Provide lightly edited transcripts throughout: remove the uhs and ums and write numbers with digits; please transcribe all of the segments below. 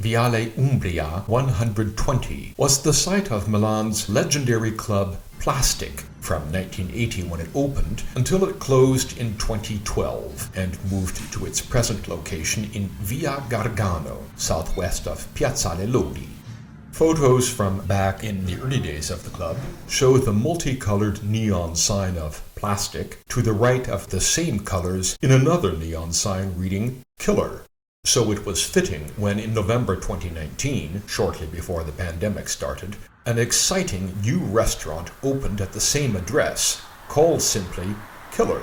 Viale Umbria 120, was the site of Milan's legendary club Plastic from 1980 when it opened until it closed in 2012 and moved to its present location in Via Gargano, southwest of Piazzale Lodi. Photos from back in the early days of the club show the multicolored neon sign of Plastic to the right of the same colors in another neon sign reading Killer. So it was fitting when in November 2019, shortly before the pandemic started, an exciting new restaurant opened at the same address, called simply Killer.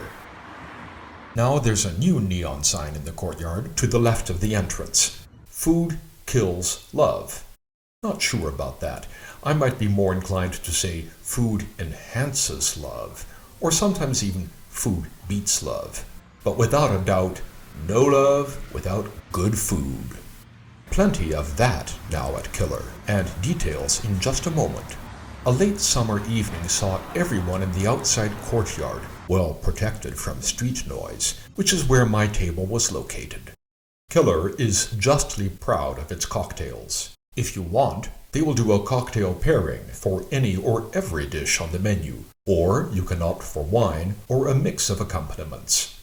Now there's a new neon sign in the courtyard to the left of the entrance. Food kills love. Not sure about that. I might be more inclined to say food enhances love, or sometimes even food beats love. But without a doubt, no love without good food. Plenty of that now at Killer, and details in just a moment. A late summer evening saw everyone in the outside courtyard, well protected from street noise, which is where my table was located. Killer is justly proud of its cocktails. If you want, they will do a cocktail pairing for any or every dish on the menu, or you can opt for wine or a mix of accompaniments.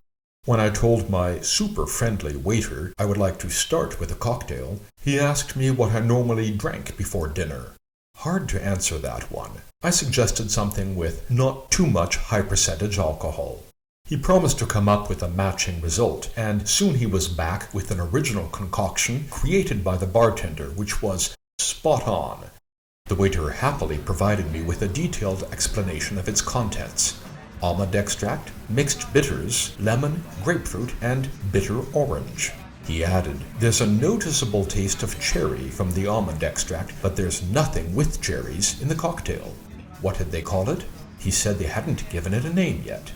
When I told my super-friendly waiter I would like to start with a cocktail, he asked me what I normally drank before dinner. Hard to answer that one. I suggested something with not too much high-percentage alcohol. He promised to come up with a matching result, and soon he was back with an original concoction created by the bartender, which was spot on. The waiter happily provided me with a detailed explanation of its contents. Almond extract, mixed bitters, lemon, grapefruit, and bitter orange. He added, there's a noticeable taste of cherry from the almond extract, but there's nothing with cherries in the cocktail. What did they call it? He said they hadn't given it a name yet.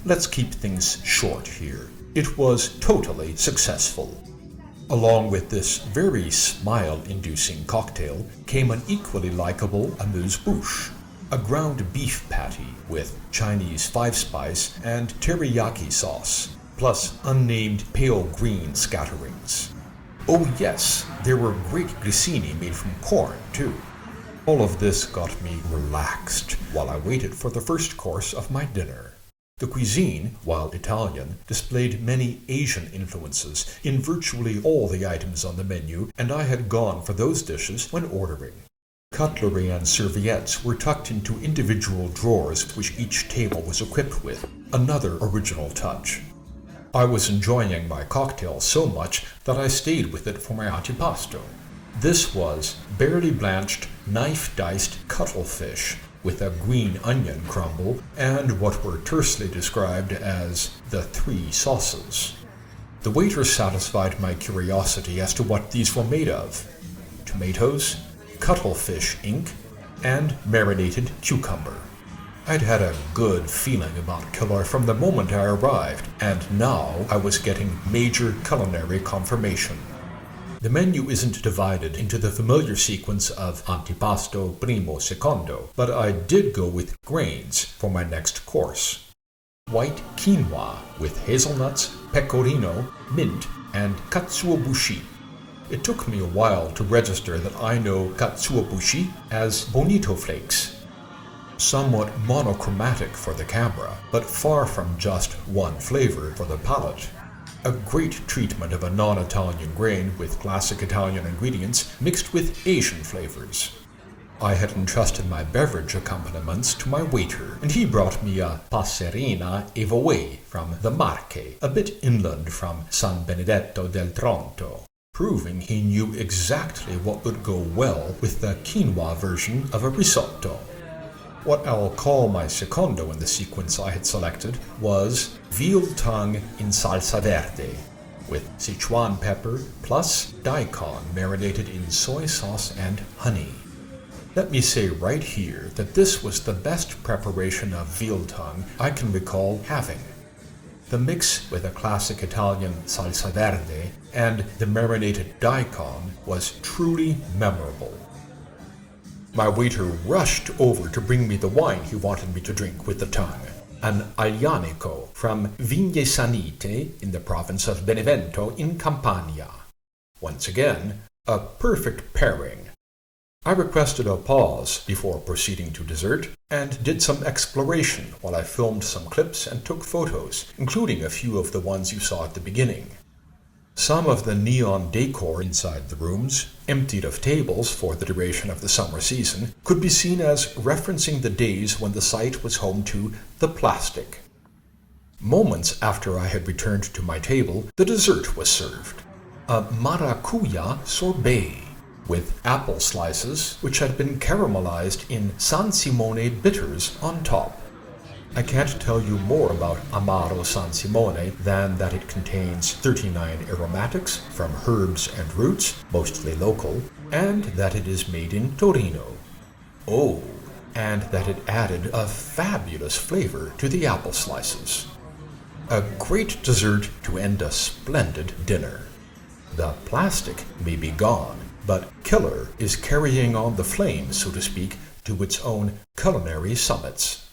Let's keep things short here. It was totally successful. Along with this very smile-inducing cocktail came an equally likable amuse-bouche, a ground beef patty with Chinese five-spice and teriyaki sauce, plus unnamed pale green scatterings. Oh yes, there were great grissini made from corn, too. All of this got me relaxed while I waited for the first course of my dinner. The cuisine, while Italian, displayed many Asian influences in virtually all the items on the menu, and I had gone for those dishes when ordering. Cutlery and serviettes were tucked into individual drawers which each table was equipped with, another original touch. I was enjoying my cocktail so much that I stayed with it for my antipasto. This was barely blanched, knife-diced cuttlefish with a green onion crumble and what were tersely described as the 3 sauces. The waiter satisfied my curiosity as to what these were made of. Tomatoes, cuttlefish ink, and marinated cucumber. I'd had a good feeling about Killer from the moment I arrived, and now I was getting major culinary confirmation. The menu isn't divided into the familiar sequence of Antipasto, Primo, Secondo, but I did go with grains for my next course. White quinoa with hazelnuts, pecorino, mint, and katsuobushi. It took me a while to register that I know katsuobushi as bonito flakes. Somewhat monochromatic for the camera, but far from just one flavor for the palate. A great treatment of a non-Italian grain with classic Italian ingredients mixed with Asian flavors. I had entrusted my beverage accompaniments to my waiter, and he brought me a passerina evoe from the Marche, a bit inland from San Benedetto del Tronto, proving he knew exactly what would go well with the quinoa version of a risotto. What I'll call my secondo in the sequence I had selected was veal tongue in salsa verde, with Sichuan pepper plus daikon marinated in soy sauce and honey. Let me say right here that this was the best preparation of veal tongue I can recall having. The mix with a classic Italian salsa verde and the marinated daikon was truly memorable. My waiter rushed over to bring me the wine he wanted me to drink with the tongue, an Aglianico from Vigne Sanite in the province of Benevento in Campania. Once again, A perfect pairing. I requested a pause before proceeding to dessert and did some exploration while I filmed some clips and took photos, including a few of the ones you saw at the beginning. Some of the neon decor inside the rooms, emptied of tables for the duration of the summer season, could be seen as referencing the days when the site was home to the plastic. Moments after I had returned to my table, the dessert was served. A maracuya sorbet with apple slices which had been caramelized in San Simone bitters on top. I can't tell you more about Amaro San Simone than that it contains 39 aromatics from herbs and roots, mostly local, and that it is made in Torino. Oh, and that it added a fabulous flavor to the apple slices. A great dessert to end a splendid dinner. The plastic may be gone, but Killer is carrying on the flame, so to speak, to its own culinary summits.